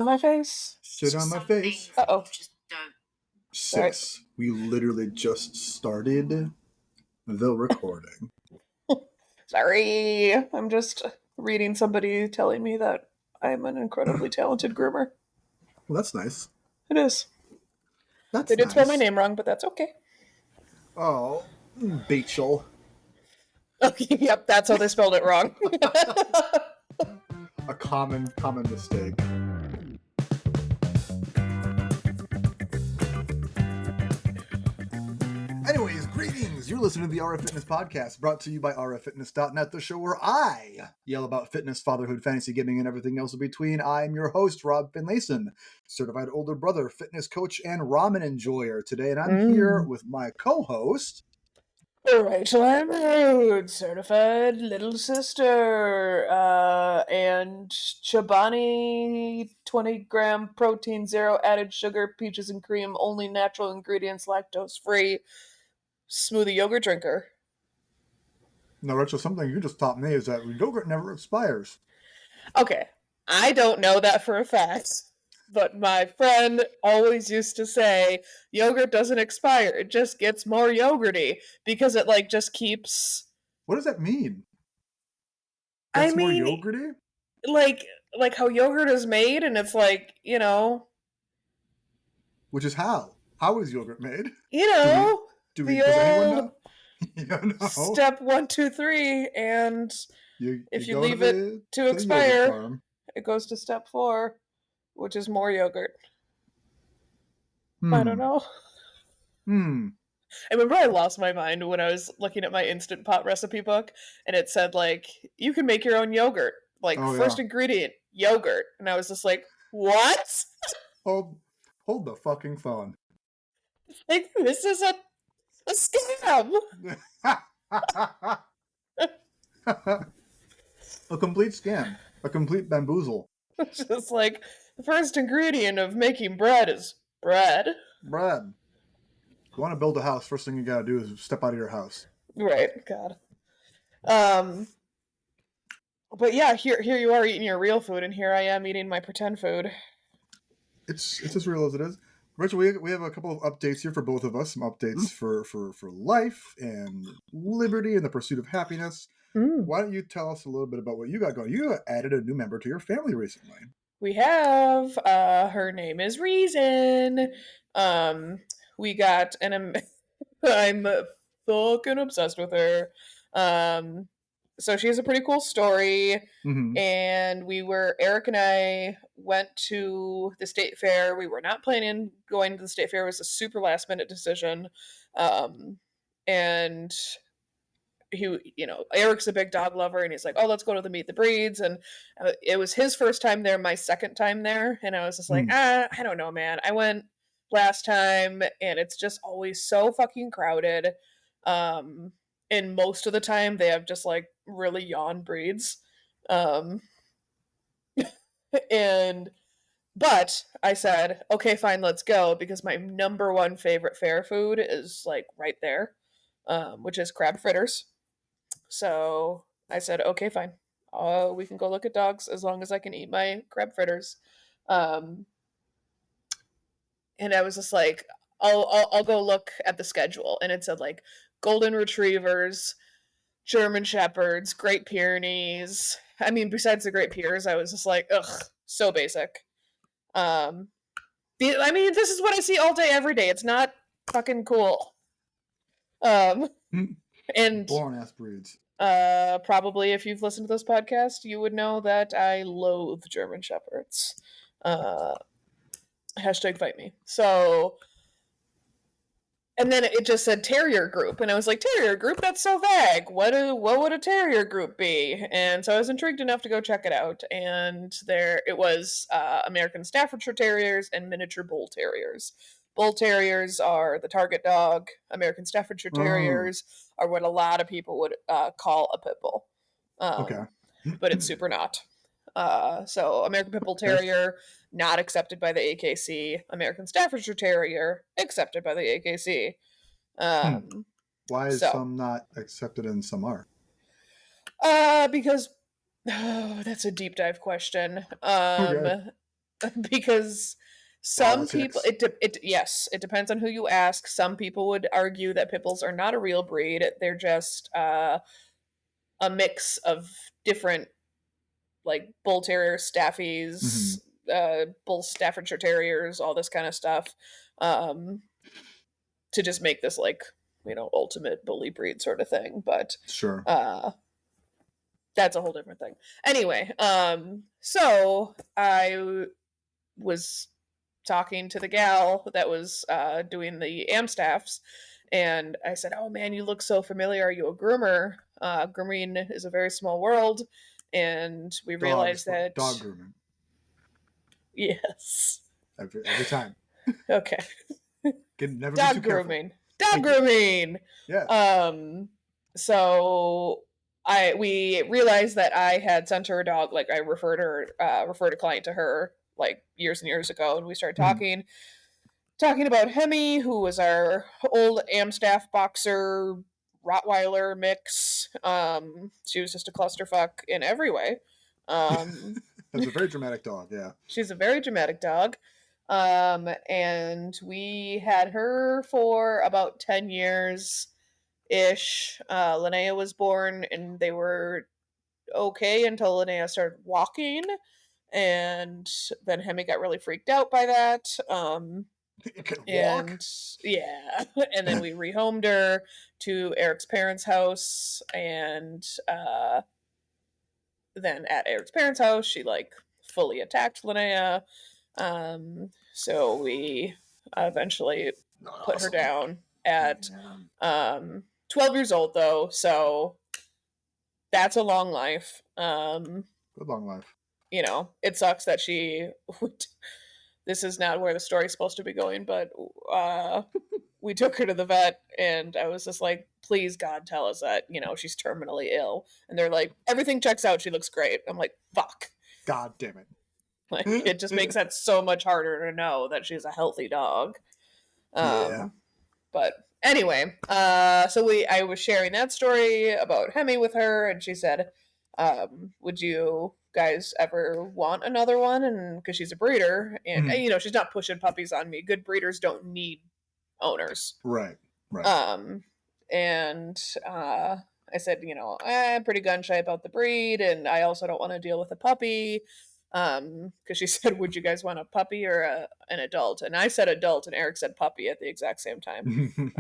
On my face? Sit on my face. Uh-oh. Just don't. Sis, we literally just started the recording. Sorry. I'm just reading somebody telling me that I'm an incredibly talented groomer. Well, that's nice. It is. That's They did spell my nice. name wrong, but that's okay. Oh, Rachel. Okay, yep, that's how they spelled it wrong. A common mistake. Anyways, greetings! You're listening to the RF Fitness Podcast, brought to you by rffitness.net, the show where I yell about fitness, fatherhood, fantasy gaming, and everything else in between. I'm your host, Rob Finlayson, certified older brother, fitness coach, and ramen enjoyer today, and I'm here with my co-host, Rachael, I'm rude, certified little sister, and Chobani 20-gram protein, 0 added sugar, peaches and cream, only natural ingredients, lactose-free, smoothie yogurt drinker. Now, Rachel, something you just taught me is that yogurt never expires. Okay, I don't know that for a fact, but my friend always used to say yogurt doesn't expire, it just gets more yogurty, because it, just keeps... What does that mean? I That's mean, more yogurty? like how yogurt is made, and it's Which is how? How is yogurt made? Does anyone old know? step 1, 2, 3, and if you leave it to the expire, yogurt farm. it goes to step 4, which is more yogurt. I don't know. I remember I lost my mind when I was looking at my Instant Pot recipe book, and it said, you can make your own yogurt. First ingredient, yogurt. And I was just like, what? Hold the fucking phone. This is a scam! A complete scam. A complete bamboozle. It's just the first ingredient of making bread is bread. Bread. If you want to build a house, first thing you gotta do is step out of your house. Right, God. But yeah, here you are eating your real food, and here I am eating my pretend food. It's as real as it is. Rachel, we have a couple of updates here for both of us. Some updates for life and liberty and the pursuit of happiness. Why don't you tell us a little bit about what you got going? You added a new member to your family recently. We have. Her name is Reason. We got I'm fucking obsessed with her. So she has a pretty cool story. Mm-hmm. And Eric and I went to the state fair. We were not planning on going to the state fair. It was a super last minute decision. And Eric's a big dog lover, and he's like, oh, let's go to the Meet the Breeds. And it was his first time there, my second time there. And I was just like, I don't know, man. I went last time, and it's just always so fucking crowded. And most of the time they have just really yawn breeds. But I said, okay, fine, let's go, because my number one favorite fair food is right there, which is crab fritters. So I said, okay, fine. We can go look at dogs as long as I can eat my crab fritters. And I was just like, I'll go look at the schedule. And it said golden retrievers, German shepherds, Great Pyrenees. I mean, besides the Great Pyrenees, I was just like, ugh, so basic. I mean, this is what I see all day, every day. It's not fucking cool. And boring ass breeds. Probably if you've listened to this podcast, you would know that I loathe German shepherds. Hashtag fight me. So, and then it just said terrier group, and I was like, terrier group? That's so vague. What would a terrier group be? And so I was intrigued enough to go check it out, and there it was, American Staffordshire Terriers and miniature bull terriers. Bull terriers are the target dog. American Staffordshire Terriers are what a lot of people would call a pit bull. Okay. But it's super not. So American Pit Bull Terrier, not accepted by the AKC. American Staffordshire Terrier, accepted by the AKC. Why is some not accepted and some are? Because that's a deep dive question. Okay. because some people yes, it depends on who you ask. Some people would argue that pit bulls are not a real breed. They're just a mix of different, like, bull terrier staffies, bull Staffordshire terriers, all this kind of stuff, to just make this, like, ultimate bully breed sort of thing. But Sure. that's a whole different thing. Anyway, so I was talking to the gal that was doing the Amstaffs, and I said, "Oh man, you look so familiar. Are you a groomer? Grooming is a very small world." And we realized that dog grooming. Yes. Every time. Okay. Can never Dog be too grooming. Careful. Dog grooming. Yeah. So we realized that I had sent her a dog. Like, I referred a client to her like years and years ago, and we started talking about Hemi, who was our old Amstaff boxer Rottweiler mix. She was just a clusterfuck in every way. That's a very dramatic dog. Yeah. She's a very dramatic dog. And we had her for about 10 years ish. Linnea was born, and they were okay until Linnea started walking, and then Hemi got really freaked out by that. It can and walk? Yeah, and then we rehomed her to Eric's parents' house, and then at Eric's parents' house, she like fully attacked Linnea. So we eventually put her down at 12 years old, though. So that's a long life. Good long life. It sucks that she. This is not where the story's supposed to be going, but we took her to the vet, and I was just like, please, God, tell us that, she's terminally ill. And they're like, everything checks out. She looks great. I'm like, fuck. God damn it. Like, it just makes that so much harder to know that she's a healthy dog. Yeah. But anyway, so I was sharing that story about Hemi with her, and she said, would you guys ever want another one? And because she's a breeder, and she's not pushing puppies on me. Good breeders don't need owners. Right. And I said, I'm pretty gun shy about the breed, and I also don't want to deal with a puppy. Because she said, would you guys want a puppy or an adult? And I said adult, and Eric said puppy at the exact same time.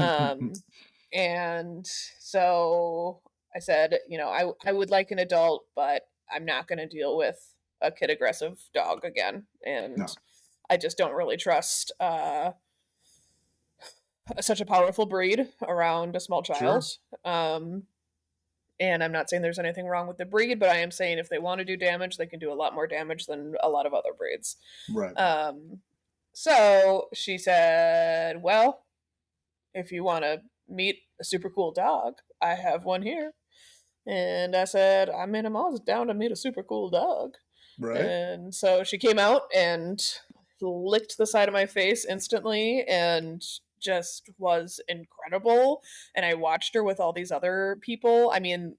And so I said, I would like an adult, but I'm not going to deal with a kid aggressive dog again. And I just don't really trust such a powerful breed around a small child. Sure. And I'm not saying there's anything wrong with the breed, but I am saying if they want to do damage, they can do a lot more damage than a lot of other breeds. Right. So she said, well, if you want to meet a super cool dog, I have one here. And I said, I'm always down to meet a super cool dog. Right. And so she came out and licked the side of my face instantly and just was incredible. And I watched her with all these other people. I mean,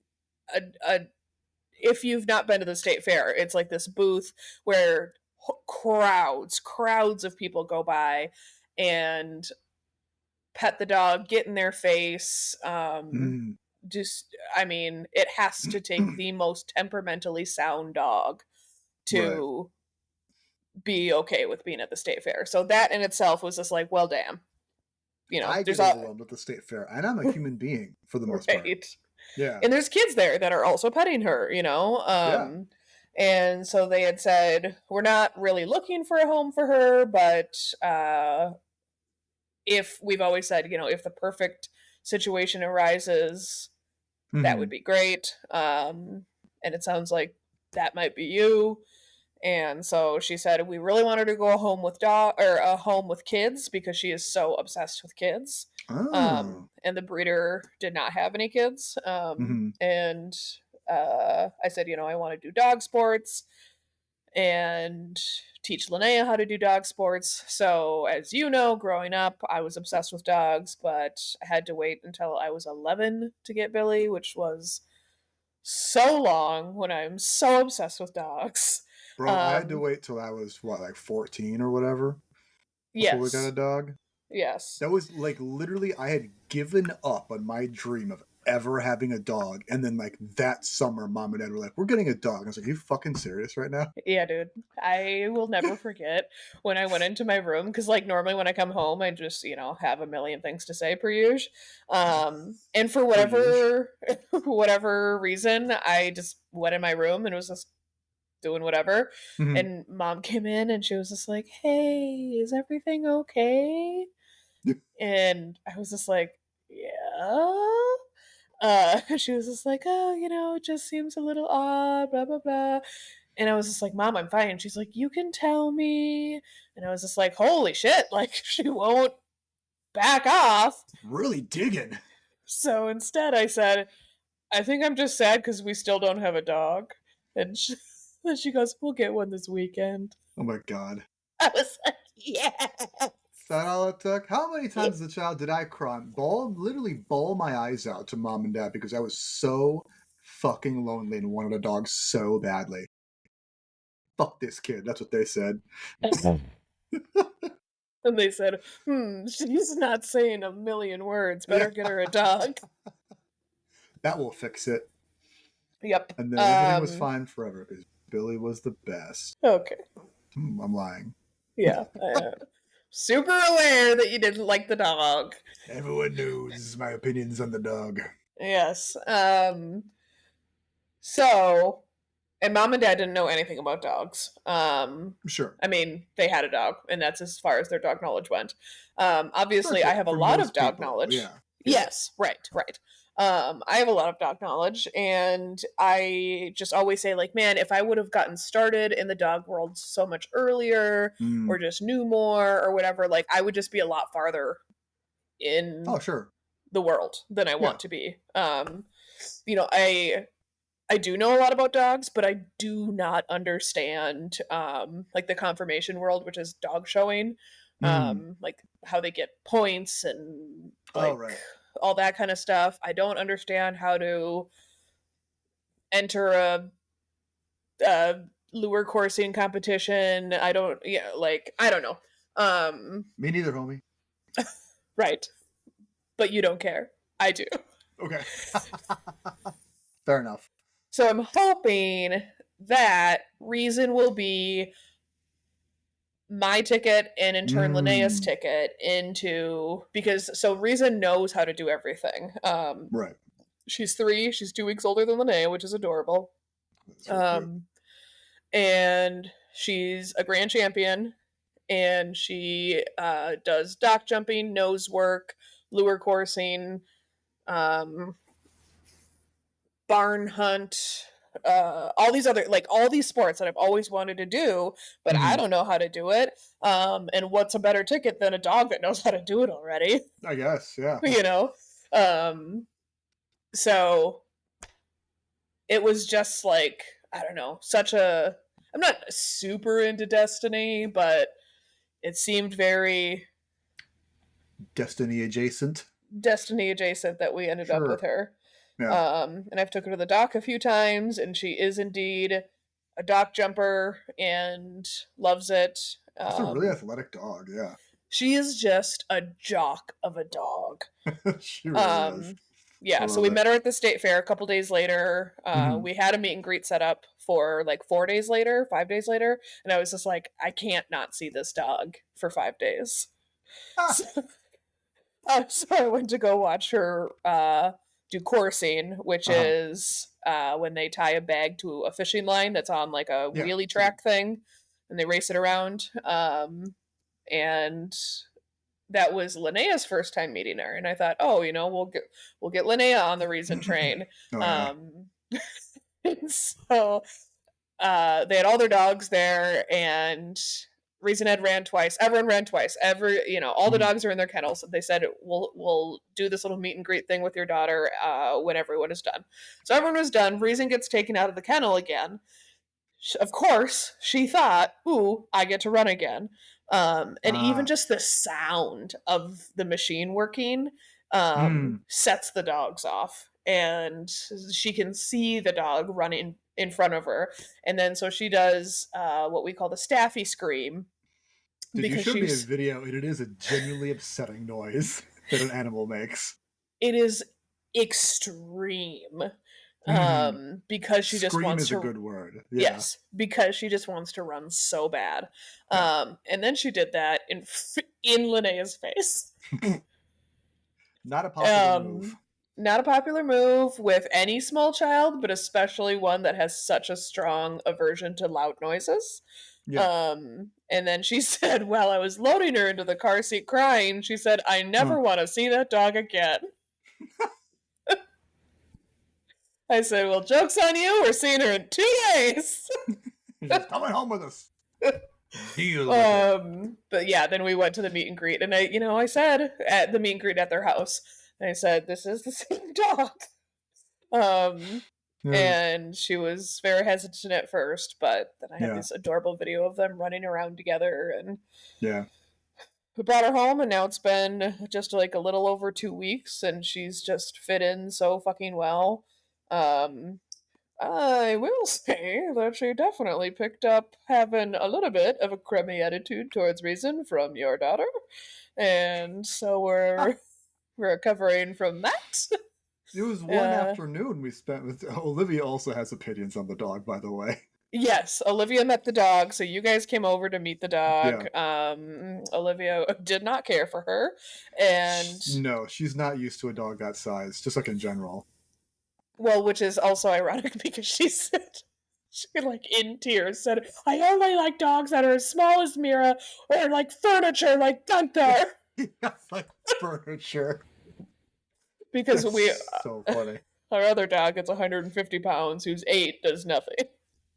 if you've not been to the state fair, it's like this booth where crowds of people go by and pet the dog, get in their face. Just, I mean, it has to take the most temperamentally sound dog to be okay with being at the state fair. So that in itself was just like, well, damn. I get overwhelmed at the state fair, and I'm a human being for the most part. Yeah. And there's kids there that are also petting her, And so they had said, we're not really looking for a home for her, but if we've always said, if the perfect situation arises, that would be great. And it sounds like that might be you. And so she said, we really want her to go a home with kids because she is so obsessed with kids. And the breeder did not have any kids. And I said, I want to do dog sports and teach Linnea how to do dog sports. So as you know, growing up, I was obsessed with dogs, but I had to wait until I was 11 to get Billy, which was so long when I'm so obsessed with dogs. Bro, I had to wait till I was, what, like 14 or whatever before we got a Yes. dog? Yes. That was, like, literally, I had given up on my dream of ever having a dog, and then, like, that summer, mom and dad were like, "We're getting a dog." I was like, "Are you fucking serious right now?" Yeah, dude. I will never forget when I went into my room because, like, normally when I come home, I just, have a million things to say per usual. And for Per usual. whatever reason, I just went in my room and was just doing whatever. Mhm. And mom came in and she was just like, "Hey, is everything okay?" And I was just like, "Yeah." She was just like, "Oh, it just seems a little odd, blah blah blah." And I was just like, "Mom, I'm fine." She's like, "You can tell me." And I was just like, "Holy shit!" Like she won't back off. Really digging. So instead, I said, "I think I'm just sad because we still don't have a dog." And then she goes, "We'll get one this weekend." Oh my god. I was like, "Yeah." Is that all it took? How many times as a child did I cry? Literally bawl my eyes out to mom and dad because I was so fucking lonely and wanted a dog so badly. Fuck this kid. That's what they said. And they said, she's not saying a million words. Better get her a dog. That will fix it. Yep. And then everything was fine forever because Billy was the best. Okay. I'm lying. Yeah. Super aware that you didn't like the dog. Everyone knows my opinions on the dog. Yes. So, and mom and dad didn't know anything about dogs. Sure. I mean, they had a dog, and that's as far as their dog knowledge went. Obviously, I have a For lot of most dog people, knowledge. yeah. Yes, right, right. I have a lot of dog knowledge, and I just always say, like, man, if I would have gotten started in the dog world so much earlier, Mm. or just knew more, or whatever, like, I would just be a lot farther in Oh, sure. the world than I Yeah. want to be. I do know a lot about dogs, but I do not understand like the conformation world, which is dog showing, Mm. like how they get points and Oh, like right. all that kind of stuff. I don't understand how to enter a lure coursing competition. I don't, yeah, like I don't know. Me neither, homie. Right, but you don't care. I do. Okay. Fair enough. So I'm hoping that Reason will be my ticket and in turn Linnea's Mm. ticket into because so Reason knows how to do everything. Right. She's 3, she's 2 weeks older than Linnea, which is adorable. That's so cute. And she's a grand champion and she does dock jumping, nose work, lure coursing, um, barn hunt, all these other like all these sports that I've always wanted to do, but I Mhm. don't know how to do it. And what's a better ticket than a dog that knows how to do it already? I guess, yeah. you know? Um, so it was just like, I don't know, such a I'm not super into Destiny, but it seemed very Destiny adjacent. Destiny adjacent that we ended up with Sure. her. Yeah. And I've took her to the dock a few times, and she is indeed a dock jumper and loves it. That's a really athletic dog, yeah. She is just a jock of a dog. She really is. Um, I yeah, so love we it. met her at the state fair a couple days later. Mhm. We had a meet and greet set up for like 4 days later, 5 days later, and I was just like, I can't not see this dog for 5 days. Ah! So, so I went to go watch her do coursing, which Uh-huh. is when they tie a bag to a fishing line that's on like a Yeah. wheelie track thing, and they race it around. And that was Linnea's first time meeting her, and I thought, oh, we'll get Linnea on the Reason train. Oh, yeah. Um, and so they had all their dogs there, and Reason had ran twice. Everyone ran twice. All the Mhm. dogs are in their kennels. They said we'll do this little meet and greet thing with your daughter when everyone is done. So everyone was done. Reason gets taken out of the kennel again. Of course, she thought, "Ooh, I get to run again." And even Ah. just the sound of the machine working Mm. sets the dogs off, and she can see the dog running in front of her. And then so she does what we call the Staffy scream. Did you Because show me a video, and it is a genuinely upsetting noise that an animal makes. it is extreme. Because she just Scream wants is to a good word. Yeah. Yes, because she just wants to run so bad. And then she did that in Linnea's face. Not a popular move. Not a popular move with any small child, but especially one that has such a strong aversion to loud noises. Yeah. And then she said, while I was loading her into the car seat crying, she said, I never want to see that dog again. I said, well, joke's on you. We're seeing her in 2 days. She's coming home with us. Deal with it. But yeah, then we went to the meet and greet, and I said at the meet and greet at their house, I said, this is the same dog. And she was very hesitant at first, but then I had this adorable video of them running around together, and we brought her home, and now it's been just like a little over 2 weeks, and she's just fit in so fucking well. I will say that she definitely picked up having a little bit of a crummy attitude towards reason from your daughter, and so we're recovering from that. It was one afternoon we spent with Olivia. Also has opinions on the dog, by the way. Yes, Olivia met the dog, so you guys came over to meet the dog. Olivia did not care for her, and no, she's not used to a dog that size, just like in general. Well, which is also ironic because she said, she like in tears said, I only like dogs that are as small as Mira or like furniture like Gunther. Like furniture. Because That's so funny. Our other dog that's 150 pounds, who's 8, does nothing.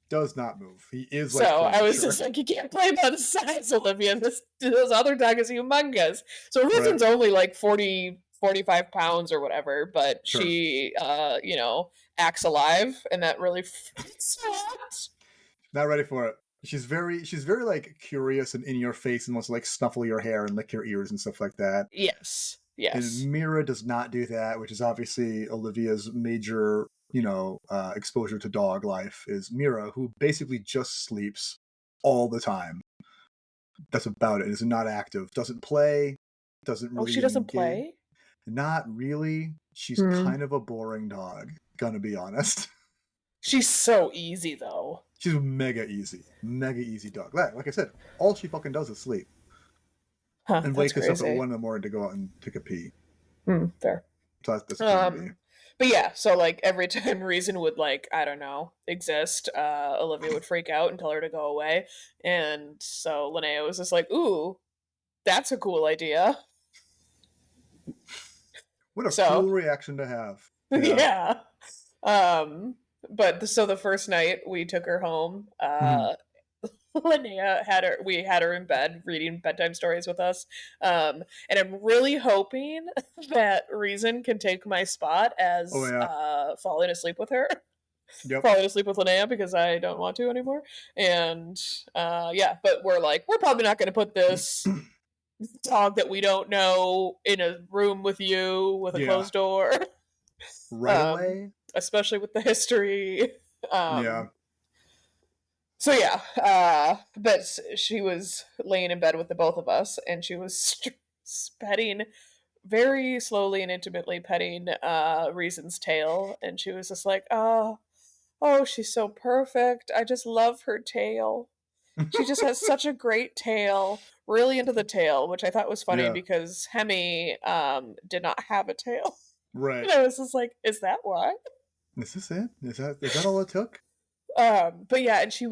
Does not move. He is like So furniture. I was just like, you can't play by the size, Olivia. This other dog is humongous. So Rizen's only like 45 pounds or whatever, but she, acts alive, and that really sucks. Not ready for it. She's very like curious and in your face and wants to like snuffle your hair and lick your ears and stuff like that. Yes. And Mira does not do that, which is obviously Olivia's major, exposure to dog life is Mira, who basically just sleeps all the time. That's about it. Is not active. Doesn't play. Doesn't really. Oh, she doesn't play? Not really. She's kind of a boring dog, gonna be honest. She's so easy, though. She's mega easy. Mega easy dog. Like I said, all she fucking does is sleep. And wake us up at 1 a.m. to go out and take a pee. Fair. So that's crazy. But yeah, so like every time Reason would exist, Olivia would freak out and tell her to go away. And so Linnea was just like, ooh, that's a cool idea. What a cool reaction to have. Yeah. But so the first night we took her home, Linnea we had her in bed reading bedtime stories with us. And I'm really hoping that Reason can take my spot as falling asleep with her. Yep. Falling asleep with Linnea because I don't want to anymore. And but we're probably not gonna put this dog that we don't know in a room with you with a closed door. Right away. Especially with the history. So but she was laying in bed with the both of us, and she was petting, very slowly and intimately petting Reason's tail, and she was just like, oh, she's so perfect. I just love her tail. She just has such a great tail. Really into the tail, which I thought was funny because Hemi did not have a tail. Right. And I was just like, is that why? Is this it? Is that all it took? But yeah, and she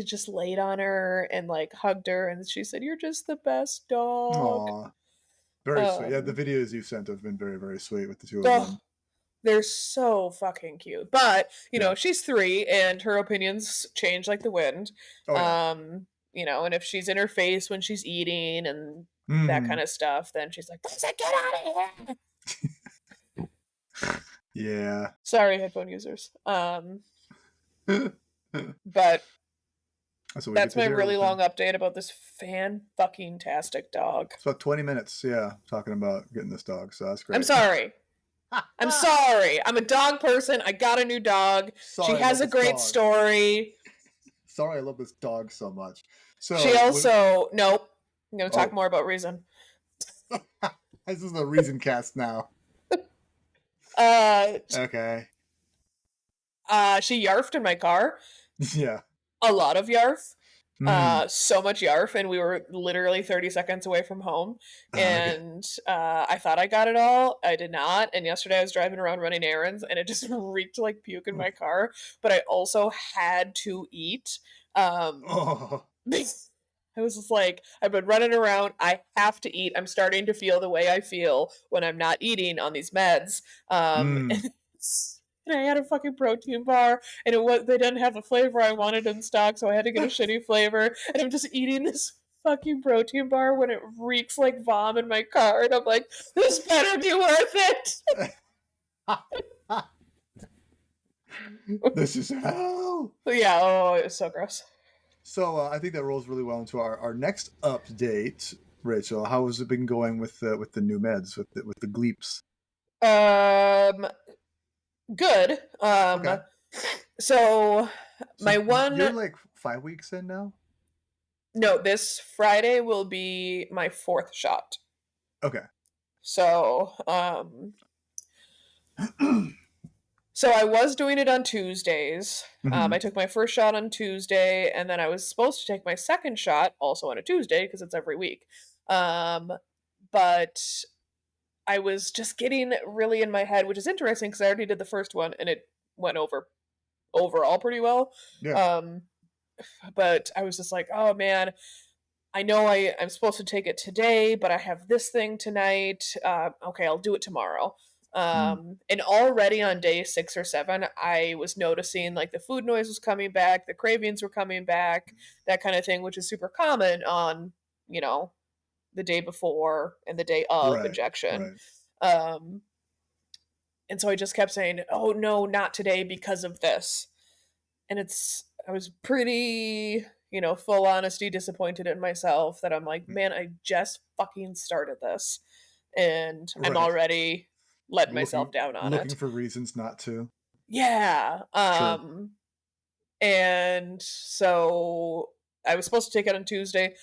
just laid on her and like hugged her, and she said, "You're just the best dog." Aww. Very sweet. Yeah, the videos you've sent have been very, very sweet with the two of them. They're so fucking cute. But, she's 3 and her opinions change like the wind. And if she's in her face when she's eating and that kind of stuff, then she's like, "Get out of here." Yeah. Sorry, headphone users. But that's my really long update about this fan-fucking-tastic dog. It's about 20 minutes, talking about getting this dog, so that's great. I'm sorry. I'm sorry. I'm a dog person. I got a new dog. She Sorry, I has love a this great dog. story. Sorry, I love this dog so much. She So, also nope. I'm gonna talk oh, more about Reason. this is a reason cast now. Uh, Okay. she yarfed in my car. Yeah. A lot of yarf. Hmm. So much yarf, and we were literally 30 seconds away from home. Okay. And I thought I got it all. I did not. And yesterday I was driving around running errands, and it just reeked like puke in my car. But I also had to eat. Oh. I was just like, I've been running around. I have to eat. I'm starting to feel the way I feel when I'm not eating on these meds. Mm. And I had a fucking protein bar, and they didn't have the flavor I wanted in stock, so I had to get a shitty flavor. And I'm just eating this fucking protein bar when it reeks like vom in my car, and I'm like, this better be worth it. This is hell. Yeah. Oh, it was so gross. So I think that rolls really well into our next update, Rachel. How has it been going with the new meds with the gleeps? Um, good. Okay. So So my you're one like 5 weeks in now. no, this Friday will be my fourth shot. Okay. So, so I was doing it on Tuesdays. Mm-hmm. I took my first shot on Tuesday, and then I was supposed to take my second shot also on a Tuesday because it's every week. But I was just getting really in my head, which is interesting because I already did the first one and it went overall pretty well. Yeah. Um, but I was just like, oh man, I know I'm supposed to take it today, but I have this thing tonight. Okay, I'll do it tomorrow. Mm. And already on day 6 or 7, I was noticing like the food noise was coming back, the cravings were coming back, that kind of thing, which is super common on, you know, the day before and the day of Right. injection. Right. Um, and so I just kept saying, oh no, not today because of this. And I was pretty, full honesty disappointed in myself that I'm like, man, I just fucking started this and I'm Right. already letting myself Looking down on looking it. for reasons not to. Yeah. Sure. And so I was supposed to take it on Tuesday,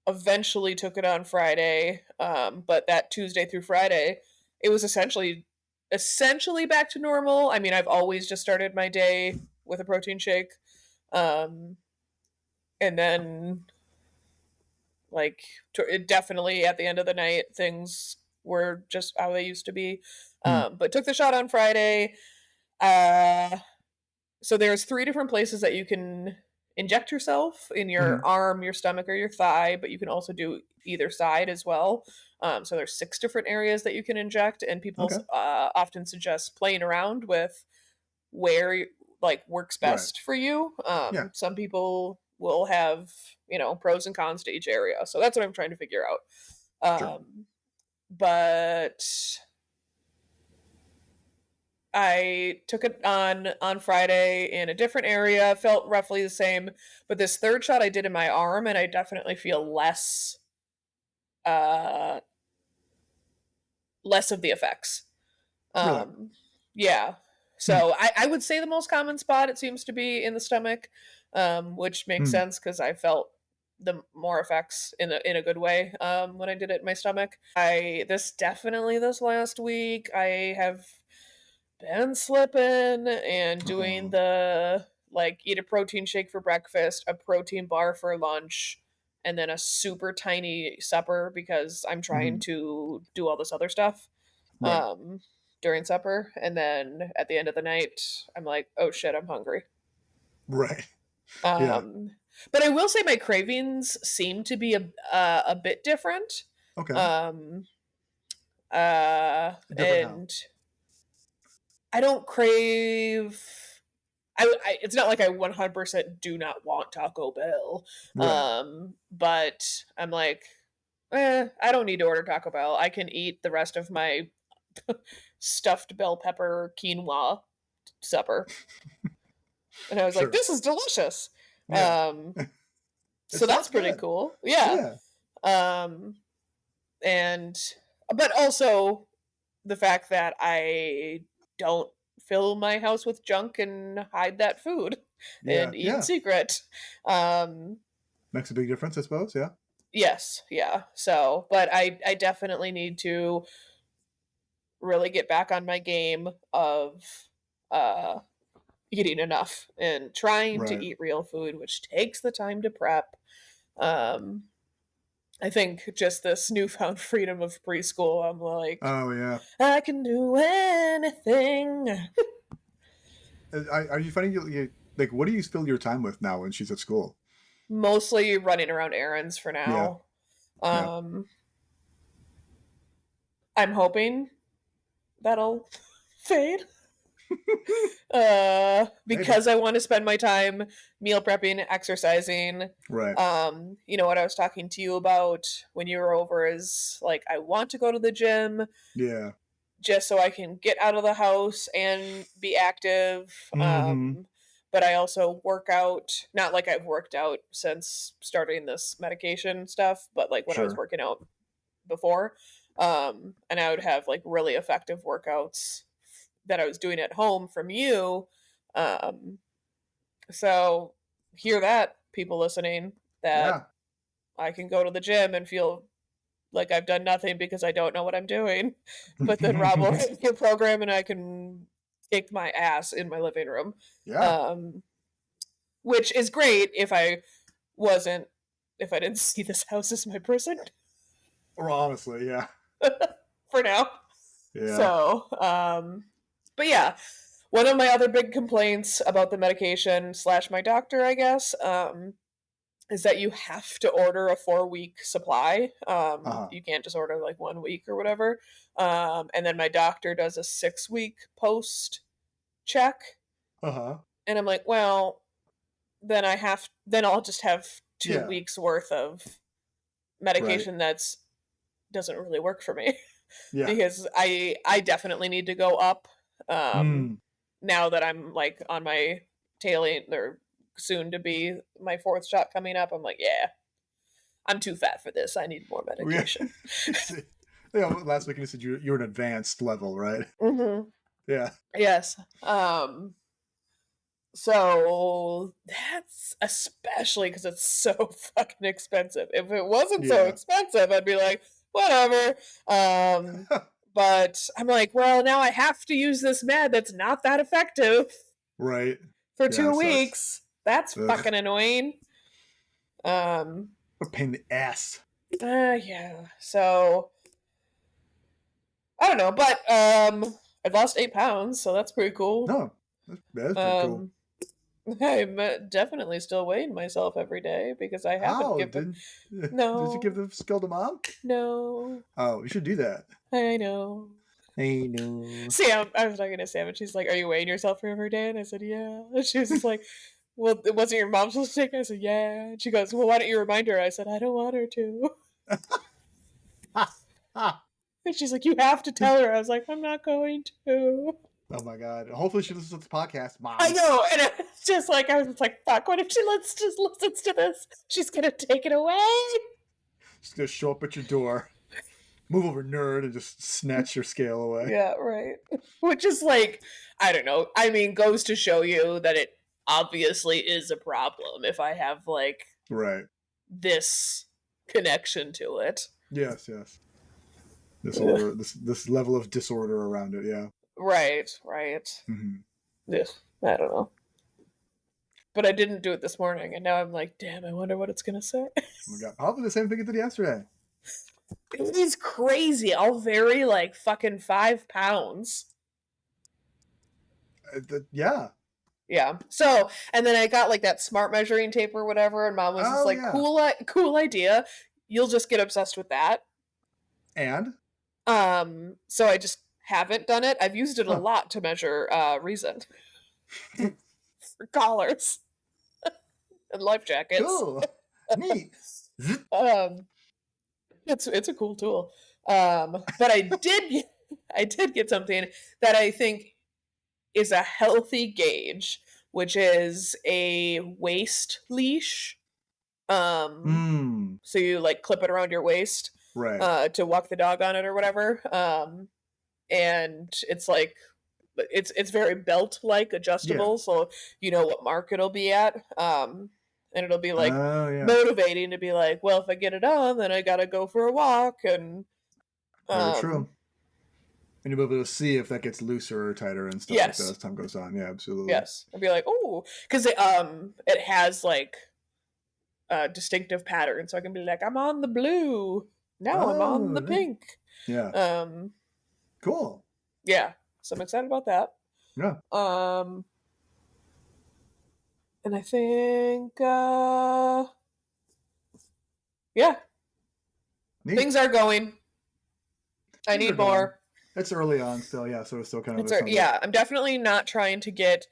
eventually took it on Friday. But that Tuesday through Friday, it was essentially back to normal. I mean, I've always just started my day with a protein shake. Um, and then like definitely at the end of the night things were just how they used to be. Hmm. But took the shot on Friday. So there's 3 different places that you can inject yourself in Mm-hmm. your arm, your stomach, or your thigh, but you can also do either side as well. So there's 6 different areas that you can inject, and people Okay. often suggest playing around with where like works Right. best for you. Yeah. Some people will have pros and cons to each area, so that's what I'm trying to figure out. Sure. But I took it on Friday in a different area, felt roughly the same, but this third shot I did in my arm, and I definitely feel uh less of the effects. Really. Um, yeah. Hmm. So I would say the most common spot it seems to be in the stomach, which makes Hmm. sense because I felt the more effects in a good way when I did it in my stomach. This last week I have been slipping and doing Oh. the like eat a protein shake for breakfast, a protein bar for lunch, and then a super tiny supper because I'm trying Mm-hmm. to do all this other stuff Right. um, during supper. And then at the end of the night, I'm like, oh shit, I'm hungry. Right. Yeah. Um, but I will say my cravings seem to be a bit different. Okay. Um, Different how? and I don't crave. It's not like I 100% do not want Taco Bell. Right. But I'm like, I don't need to order Taco Bell. I can eat the rest of my stuffed bell pepper quinoa supper. And I was like, Sure. this is delicious. Yeah. It So sounds that's pretty good. cool. Yeah. Yeah. Um, and, but also, the fact that I don't fill my house with junk and hide that food Yeah. and eat in Yeah. secret. Um, Makes a big difference, I suppose. Yeah. yes, yeah. So, but I definitely need to really get back on my game of uh eating enough and trying to Right. eat real food, which takes the time to prep. Um, I think just this newfound freedom of preschool, I'm like, Oh yeah. I can do anything. Are you finding like what do you fill your time with now when she's at school? Mostly running around errands for Yeah. now. Yeah. Um, I'm hoping that'll fade. Maybe. Because I want to spend my time meal prepping, exercising. Right. You know what I was talking to you about when you were over is like I want to go to the gym Yeah. just so I can get out of the house and be active. Mm-hmm. But I also work out, not like I've worked out since starting this medication stuff, but like when I was Sure. working out before. And I would have like really effective workouts that I was doing at home from you. Um, so hear that, people listening, that Yeah. I can go to the gym and feel like I've done nothing because I don't know what I'm doing. But then Rob will hit your program and I can kick my ass in my living room. Yeah. Um, which is great wasn't if I didn't see this house as my prison Or honestly, yeah. for now. Yeah. So, but yeah, one of my other big complaints about the medication slash my doctor, I guess, is that you have to order a 4-week supply. Uh-huh. You can't just order like 1 week or whatever. And then my doctor does a 6-week post check, Uh-huh. and I'm like, well, then I'll just have two Yeah. weeks worth of Right. medication that's doesn't really work for me Yeah. because I definitely need to go up. Um, Mm. now that I'm like on my tail end or soon to be my 4th shot coming up, I'm like, yeah, I'm too fat for this. I need more Yeah. medication. Yeah, last week you said you're an advanced level, right? Mm-hmm. Yeah. Yes. So that's especially because it's so fucking expensive. If it wasn't so Yeah. expensive, I'd be like, whatever. But I'm like, well, now I have to use this med that's not that effective Right. for Yeah, two it sucks. weeks. That's Ugh. fucking annoying. Um, What a pain in the ass. yeah. So I don't know, but I've lost 8 pounds, so that's pretty cool. No. That's pretty cool. I'm definitely still weighing myself every day because I haven't How? given. Did you give No, the skill to mom? no, Oh, you should do that. I know. I know. Sam, I was talking to Sam, and she's like, "Are you weighing yourself for every day?" And I said, "Yeah." And she was just like, "Well, it wasn't your mom supposed to take it?" I said, "Yeah." And she goes, "Well, why don't you remind her?" I said, "I don't want her to." Ah. And she's like, "You have to tell her." I was like, "I'm not going to." Oh my god. Hopefully she listens to this podcast, mom. I know, and it's just like I was just like, "Fuck! What if she just listens to this? She's gonna take it away." She's gonna show up at your door, move over, nerd, and just snatch your scale away. Yeah, right. Which is like, I don't know. I mean, goes to show you that it obviously is a problem if I have like Right. this connection to it. Yes, yes. Disorder, this level of disorder around it, yeah. Right, right. Mm-hmm. Ugh, I don't know. But I didn't do it this morning, and now I'm like, damn, I wonder what it's gonna say. Oh my god. Probably the same thing it did yesterday. It is crazy. I'll vary like fucking 5 pounds. Yeah. Yeah. So, and then I got like that smart measuring tape or whatever, and mom was just Oh, like, yeah. cool idea. You'll just get obsessed with that. And? So I just haven't done it. I've used it a Huh. lot to measure reason for collars and life jackets. Cool. Neat. It's a cool tool. But I did get something that I think is a healthy gauge, which is a waist leash. So you like clip it around your waist Right. to walk the dog on it or whatever. and it's like it's very belt like Yeah. adjustable, so you know what mark it'll be at. And it'll be like Oh, yeah. motivating to be like, well, if I get it on, then I gotta go for a walk, and Very true. um And you'll be able to see if that gets looser or tighter and stuff like that yes, as time goes on. Yeah, absolutely. yes, I'd be like, oh, because it has like a distinctive pattern, so I can be like, I'm on the blue, now I'm on Oh, the neat. pink. Yeah. um Cool. yeah, so I'm excited about that. Yeah. um and I think yeah, Neat. things are going. I Things are need going. more. It's early on still, yeah. So it's still kind of It's this on the. yeah, I'm definitely not trying to get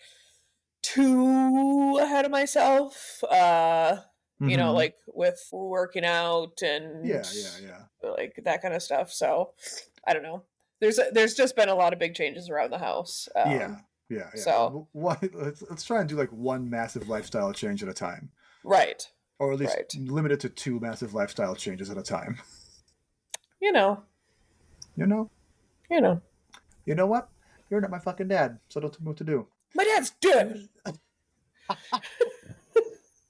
too ahead of myself. You know, Mm-hmm. like with working out and Yeah, yeah, yeah. like that kind of stuff. So I don't know. There's just been a lot of big changes around the house. Yeah, yeah, yeah. So Let's try and do like one massive lifestyle change at a time, right, or at least right. limit it to two massive lifestyle changes at a time. You know, You know, you know. you know what? You're not my fucking dad, so don't tell me what to do. My dad's dead.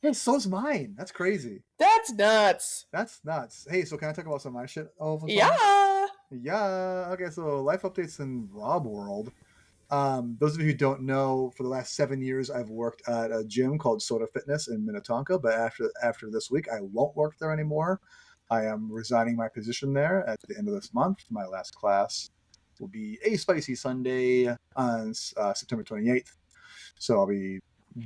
Hey, so's mine. That's crazy. That's nuts. That's nuts. Hey, so can I talk about some of my shit all of a sudden? Yeah. Yeah. Okay, so life updates in Rob World. Those of you who don't know, for the last 7 years, I've worked at a gym called Soda Fitness in Minnetonka. But after this week, I won't work there anymore. I am resigning my position there at the end of this month. My last class will be a spicy Sunday on September 28th. So I'll be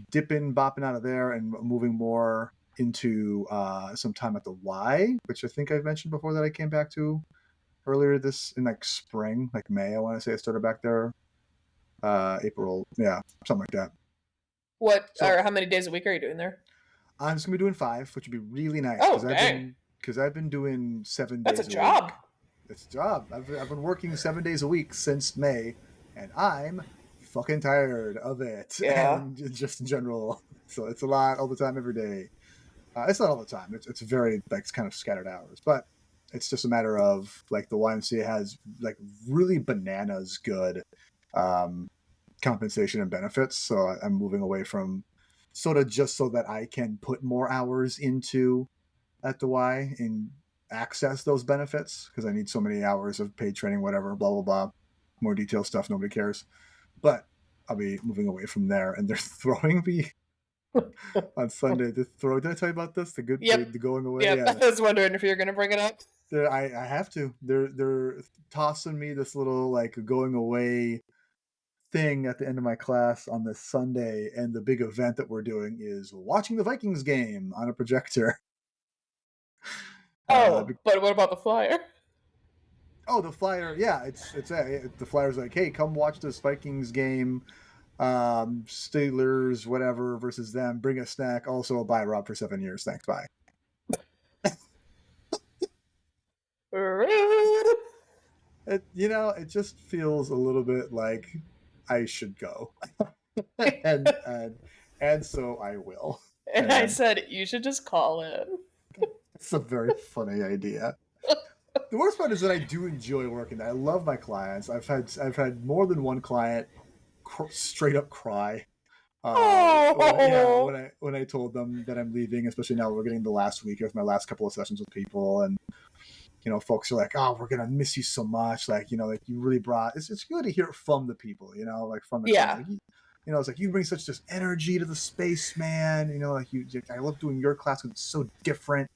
dipping, bopping out of there and moving more into some time at the Y, which I think I've mentioned before that I came back to earlier this in like spring, like May. I want to say I started back there. April, yeah, something like that. What So or how many days a week are you doing there? I'm just gonna be doing 5, which would be really nice Oh, dang. because I've been doing seven That's a days a week. job. It's a job. I've been working 7 days a week since May, and I'm fucking tired of it Yeah. and just in general. So it's a lot all the time, every day. It's not all the time. It's very like it's kind of scattered hours, but it's just a matter of like the YMCA has like really bananas good um, compensation and benefits. So I'm moving away from sort of just so that I can put more hours into at the Y and access those benefits because I need so many hours of paid training, whatever, blah, blah, blah. More detailed stuff, nobody cares. But I'll be moving away from there. And they're throwing me on Sunday. Did I tell you about this? Yep. The going away? Yep. Yeah. I was wondering if you're gonna bring it up. I have to. They're tossing me this little like going away thing at the end of my class on this Sunday, and the big event that we're doing is watching the Vikings game on a projector. Oh, but what about the flyer? Oh, the flyer, yeah, the flyer's like, hey, come watch this Vikings game, Steelers, whatever, versus them. Bring a snack. Also, bye, Rob, for 7 years. Thanks, bye. It just feels a little bit like I should go, and and so I will. And I And said you should just call in. it's a very funny idea. The worst part is that I do enjoy working there. I love my clients. I've had more than one client straight up cry. Oh. When I told them that I'm leaving, especially now we're getting the last week of my last couple of sessions with people, and folks are like, "Oh, we're gonna miss you so much." Like, like you really brought. It's good to hear it from the people, like from the Yeah. clients. Like, it's like you bring such just energy to the space, man. Like I love doing your class because it's so different.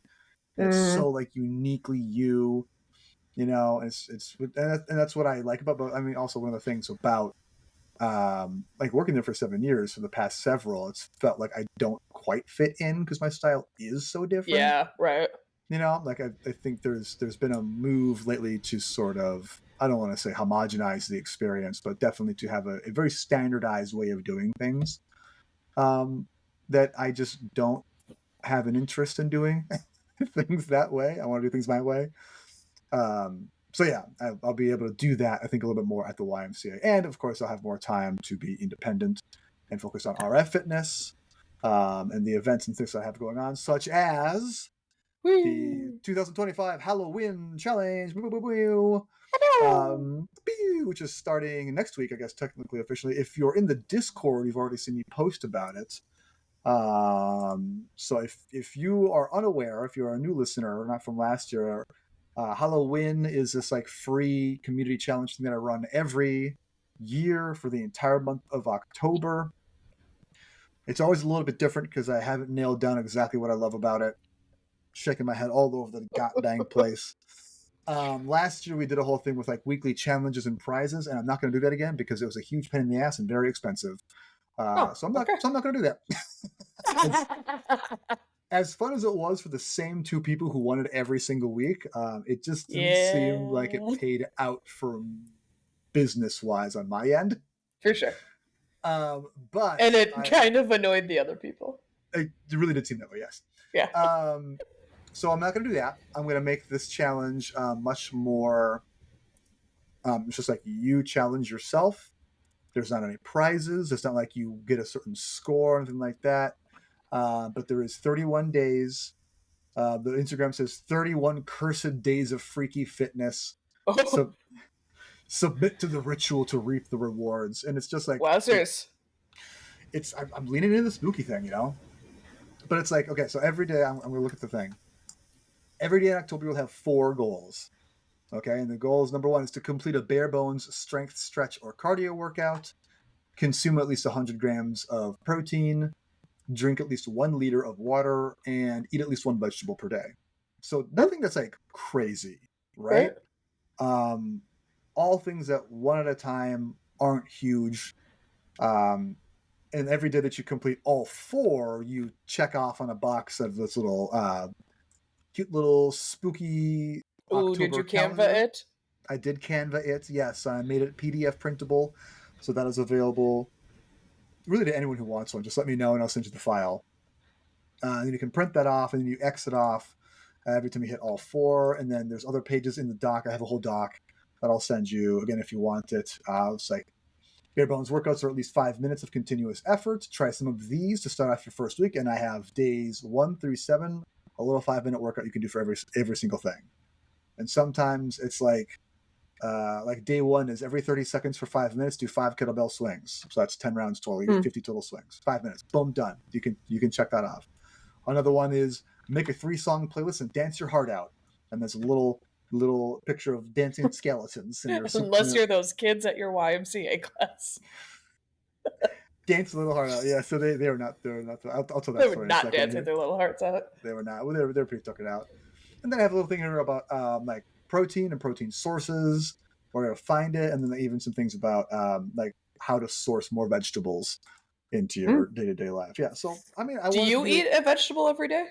It's so like uniquely you. And that's what I like about. But I mean, also one of the things about like working there for 7 years, for the past several, it's felt like I don't quite fit in because my style is so different. Yeah, right. Like I think there's been a move lately to sort of, I don't want to say homogenize the experience, but definitely to have a very standardized way of doing things that I just don't have an interest in doing things that way. I want to do things my way. So yeah, I'll be able to do that, I think, a little bit more at the YMCA. And of course, I'll have more time to be independent and focus on RF fitness and the events and things I have going on, such as the Woo. 2025 Hallo-WIN challenge, Hello. which is starting next week, I guess, technically, officially. If you're in the Discord, you've already seen me post about it. So if you are unaware, if you're a new listener, not from last year, Hallo-WIN is this like free community challenge thing that I run every year for the entire month of October. It's always a little bit different because I haven't nailed down exactly what I love about it. Shaking my head all over the god dang place. Last year we did a whole thing with like weekly challenges and prizes, and I'm not going to do that again because it was a huge pain in the ass and very expensive. Oh, So I'm not okay. going to do that. As fun as it was for the same two people who won it every single week, it just didn't seem like it Yeah. paid out for business wise on my end. For sure. But And it kind of annoyed the other people. it really did seem that way, yes. Yeah. So I'm not going to do that. I'm going to make this challenge much more. It's just like you challenge yourself. There's not any prizes. It's not like you get a certain score or anything like that. But there is 31 days. The Instagram says 31 cursed days of freaky fitness. Oh, So submit to the ritual to reap the rewards. And it's just like wowzers. I'm leaning into the spooky thing, you know. But it's like, okay, so every day I'm going to look at the thing. Every day in October you'll have 4 goals. Okay, and the goals, number 1 is to complete a bare bones strength, stretch, or cardio workout, consume at least 100 grams of protein, drink at least 1 liter of water, and eat at least 1 vegetable per day. So nothing that's like crazy, right? All things that one at a time aren't huge. And every day that you complete all 4, you check off on a box of this little cute little spooky Ooh, October did you calendar. Canva it? I did Canva it, yes. I made it PDF printable, so that is available really to anyone who wants one. Just let me know and I'll send you the file. And you can print that off and then you exit off every time you hit all 4. And then there's other pages in the doc. I have a whole doc that I'll send you, again, if you want it. It's like bare bones workouts are at least 5 minutes of continuous effort. Try some of these to start off your first week. And I have days 1 through 7, a little 5-minute workout you can do for every single thing. And sometimes it's like day 1 is every 30 seconds for 5 minutes, do 5 kettlebell swings. So that's 10 rounds total. You get 50 total swings. 5 minutes. Boom, done. You can check that off. Another one is make a 3-song playlist and dance your heart out. And there's a little picture of dancing skeletons. Unless you're those kids at your YMCA class. Dance a little heart out. Yeah, so they were not. I'll tell that They story were in a not second. dancing their little hearts out. They were not. Well, they're pretty tuckered out. And then I have a little thing here about like protein and protein sources, where to find it, and then even some things about like how to source more vegetables into your day-to-day life. Yeah. So I mean, Do you eat a vegetable every day?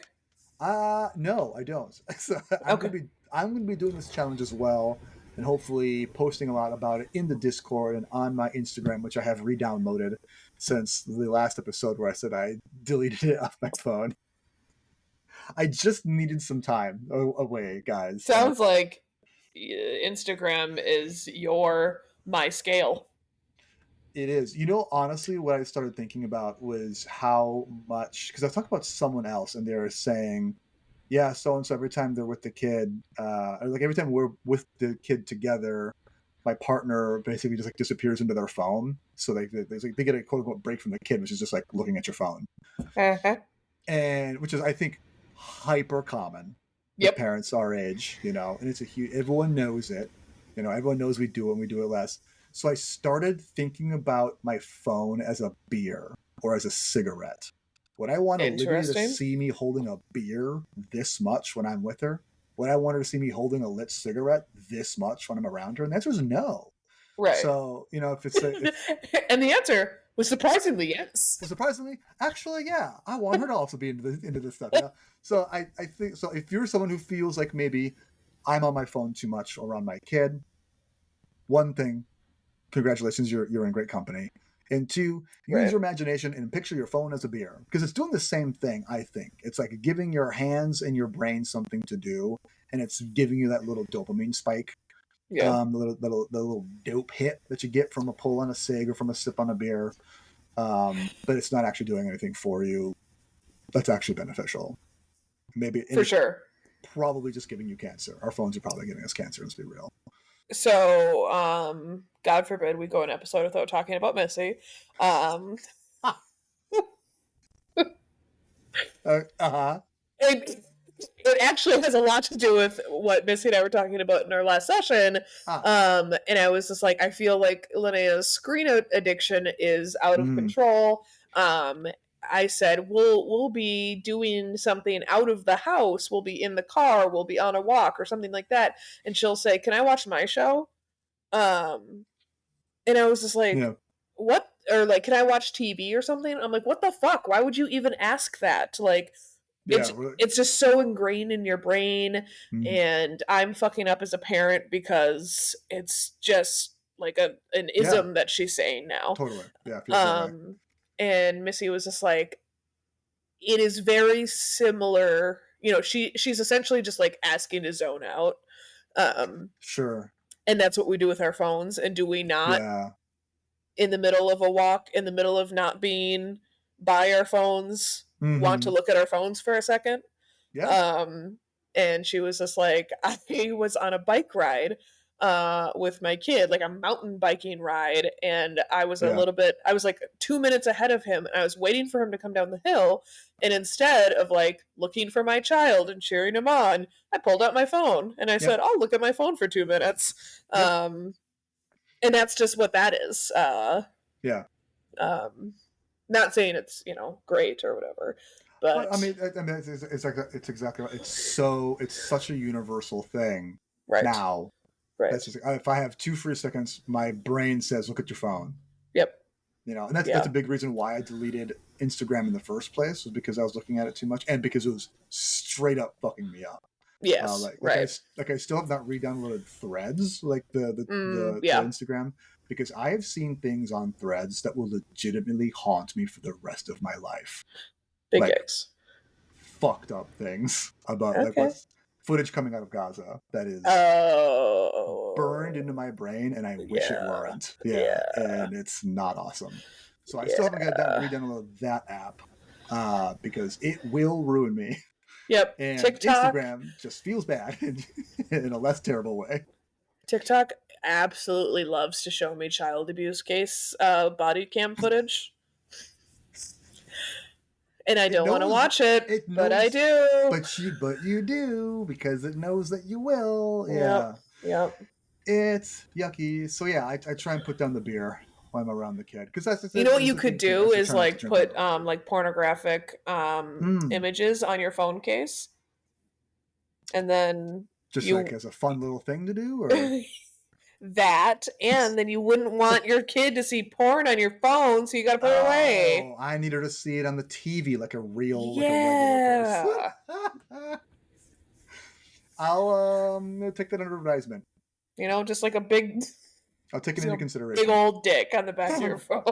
No, I don't. So I'm gonna be doing this challenge as well, and hopefully posting a lot about it in the Discord and on my Instagram, which I have re-downloaded since the last episode where I said I deleted it off my phone. I just needed some time away, guys. Sounds like Instagram is my scale. It is. You know, honestly, what I started thinking about was how much, because I talked about someone else and they were saying, yeah, so and so every time they're with the kid, or like every time we're with the kid together, my partner basically just like disappears into their phone. So they get a quote unquote break from the kid, which is just like looking at your phone. Uh-huh. And which is, I think, hyper common with parents our age, you know, and it's a huge, everyone knows it, you know, everyone knows we do it and we do it less. So I started thinking about my phone as a beer or as a cigarette. Would I want Olivia to see me holding a beer this much when I'm with her? Would I want her to see me holding a lit cigarette this much when I'm around her? And the answer is no. Right. So, you know, and the answer was surprisingly yes. Surprisingly, actually, yeah. I want her to also be into this stuff. Yeah. So I think so. If you're someone who feels like maybe I'm on my phone too much around my kid, one thing, congratulations, you're in great company. And 2, use your imagination and picture your phone as a beer, because it's doing the same thing. I think it's like giving your hands and your brain something to do, and it's giving you that little dopamine spike. Yeah. The little dope hit that you get from a pull on a cig or from a sip on a beer. But it's not actually doing anything for you that's actually beneficial. Maybe for sure. probably just giving you cancer. Our phones are probably giving us cancer, let's be real. So, God forbid we go an episode without talking about Missy. Uh-huh. It actually has a lot to do with what Missy and I were talking about in our last session. And I was just like, I feel like Linnea's screen addiction is out of control. I said, we'll be doing something out of the house. We'll be in the car. We'll be on a walk or something like that. And she'll say, can I watch my show? And I was just like, what? Or like, can I watch TV or something? I'm like, what the fuck? Why would you even ask that? Like, it's just so ingrained in your brain, and I'm fucking up as a parent because it's just like an ism that she's saying now. Totally. Yeah. And Missy was just like, it is very similar. You know, she's essentially just like asking to zone out. Sure. And that's what we do with our phones. And do we not, in the middle of a walk, in the middle of not being by our phones, want to look at our phones for a second? Yeah. And she was just like, I was on a bike ride with my kid, like a mountain biking ride, and I was I was like 2 minutes ahead of him, and I was waiting for him to come down the hill, and instead of like looking for my child and cheering him on, I pulled out my phone and I said, I'll look at my phone for 2 minutes. And that's just what that is. Not saying it's, you know, great or whatever, but I mean, it's exactly right. It's such a universal thing now. Right. That's just, if I have 2 free seconds, my brain says, "Look at your phone." Yep. You know, and that's a big reason why I deleted Instagram in the first place, was because I was looking at it too much, and because it was straight up fucking me up. Yes. I still have not re-downloaded Threads, like the Instagram, because I have seen things on Threads that will legitimately haunt me for the rest of my life. Big X. Fucked up things about like what's footage coming out of Gaza that is burned into my brain, and I wish it weren't. And it's not awesome. So I still haven't got that re-download that app because it will ruin me. Yep. And TikTok, Instagram just feels bad in a less terrible way. TikTok absolutely loves to show me child abuse case body cam footage. And I don't want to watch it, but I do. But you do, because it knows that you will. Yep. It's yucky. So yeah, I try and put down the beer when I'm around the kid, because that's you know what you could do is like put like pornographic images on your phone case, and then just like as a fun little thing to do, or that, and then you wouldn't want your kid to see porn on your phone, so you got to put it away. I need her to see it on the TV like a real, like a regular person. I'll take that under advisement. You know, just like a big. I'll take it into consideration. Big old dick on the back of your phone.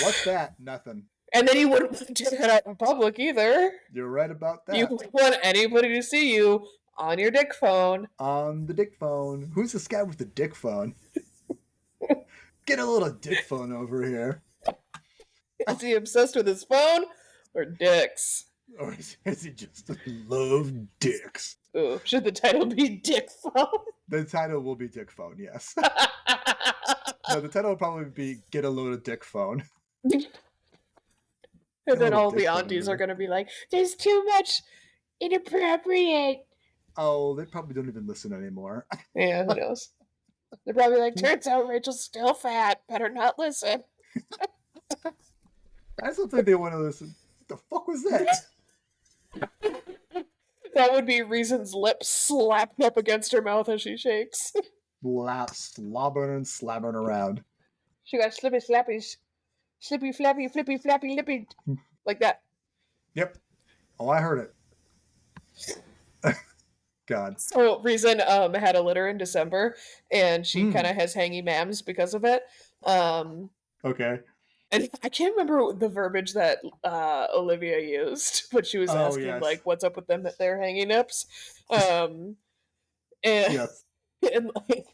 What's that? Nothing. And then you wouldn't do that out in public either. You're right about that. You wouldn't want anybody to see you on your dick phone. On the dick phone. Who's this guy with the dick phone? Get a little dick phone over here. Is he obsessed with his phone or dicks? Or is he just love dicks? Ooh, should the title be Dick Phone? The title will be Dick Phone, yes. No, the title will probably be Get a Load of Dick Phone. And then all the aunties are going to be like, there's too much inappropriate. Oh, they probably don't even listen anymore. Yeah, who knows? They're probably like, turns out Rachel's still fat. Better not listen. I still think they want to listen. What the fuck was that? That would be Reason's lips slapped up against her mouth as she shakes. Slobbering and slabbering around. She got slippy slappies. Slippy flappy, flippy flappy, lippy. Like that. Yep. Oh, I heard it. God. So Reason had a litter in December, and she kind of has hangy mams because of it. Okay. And I can't remember the verbiage that Olivia used, but she was asking like, "What's up with them that they're hanging nips?" And yes. And like,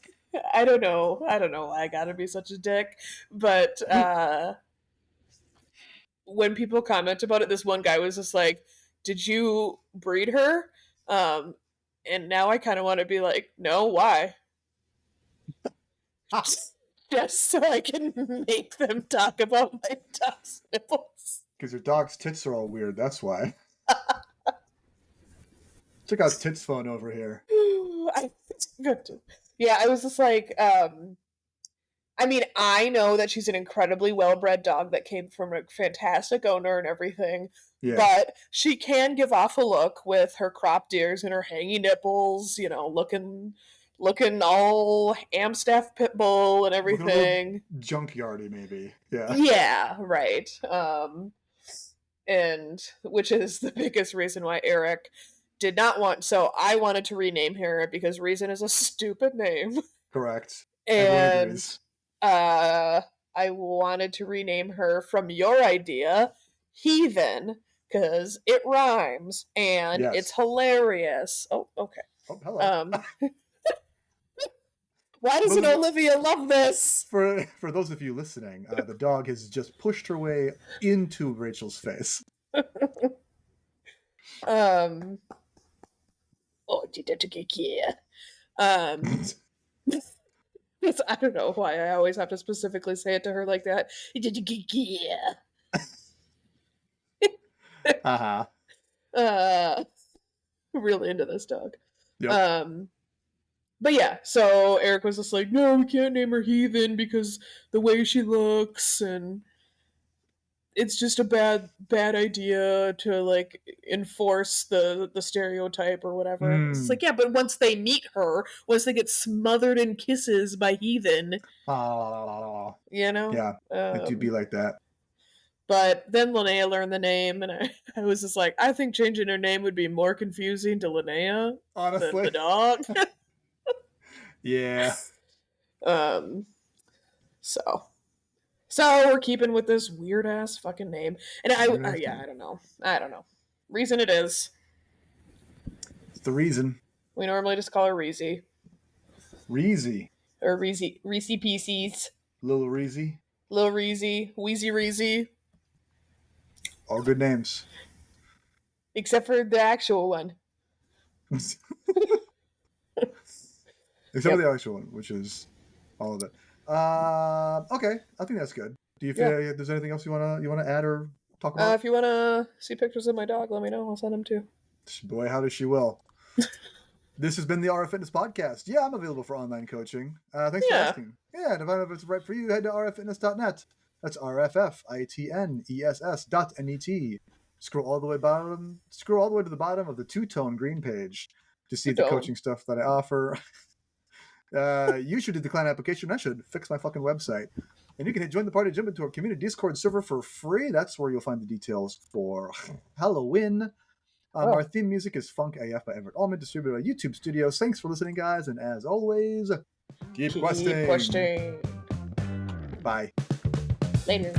I don't know why I gotta be such a dick, but when people comment about it, this one guy was just like, did you breed her? And now I kind of want to be like, no, why? Just so I can make them talk about my dog's nipples. Because your dog's tits are all weird, that's why. Check out Tits Phone over here. Yeah, I was just like, I mean, I know that she's an incredibly well-bred dog that came from a fantastic owner and everything, Yeah. but she can give off a look with her cropped ears and her hangy nipples, you know, looking all Amstaff pit bull and everything. Junkyardy, maybe. Yeah. Yeah, right. And which is the biggest reason why Eric did not want. So I wanted to rename her because Reason is a stupid name. Correct. And I wanted to rename her from your idea, Heathen, because it rhymes and it's hilarious. Oh, okay. Oh, hello. Why doesn't Olivia love this? For those of you listening, the dog has just pushed her way into Rachel's face. Oh, did yeah. I don't know why I always have to specifically say it to her like that. Yeah. Really into this dog. Yep. But yeah, so Eric was just like, no, we can't name her Heathen because the way she looks, and it's just a bad idea to like enforce the stereotype or whatever. It's like, yeah, but once they meet her, once they get smothered in kisses by Heathen, you know? Yeah, it do be like that. But then Linnea learned the name, and I was just like, I think changing her name would be more confusing to Linnea honestly than the dog. Yeah. So we're keeping with this weird ass fucking name, and I don't know. Reason it is. It's the Reason. We normally just call her Reezy. Reezy. Or Reezy Pieces. Little Reezy. Lil Reezy. Wheezy Reezy. All good names. Except for the actual one. Except for the actual one, which is all of it. Okay, I think that's good. Do you feel like there's anything else you wanna add or talk about? If you wanna see pictures of my dog, let me know. I'll send them too. Boy, how does she will. This has been the RF Fitness Podcast. Yeah, I'm available for online coaching. Thanks for asking. Yeah, and if I know if it's right for you, head to rffitness.net. That's rffitness.net. Scroll all the way to the bottom of the two-tone green page to see the coaching stuff that I offer. You should decline application. I should fix my fucking website. And you can join the party, jump into our community Discord server for free. That's where you'll find the details for Hallo-WIN. Our theme music is Funk AF by Everett Allman, distributed by YouTube Studios. Thanks for listening, guys. And as always, keep questing. Questing. Bye. Later.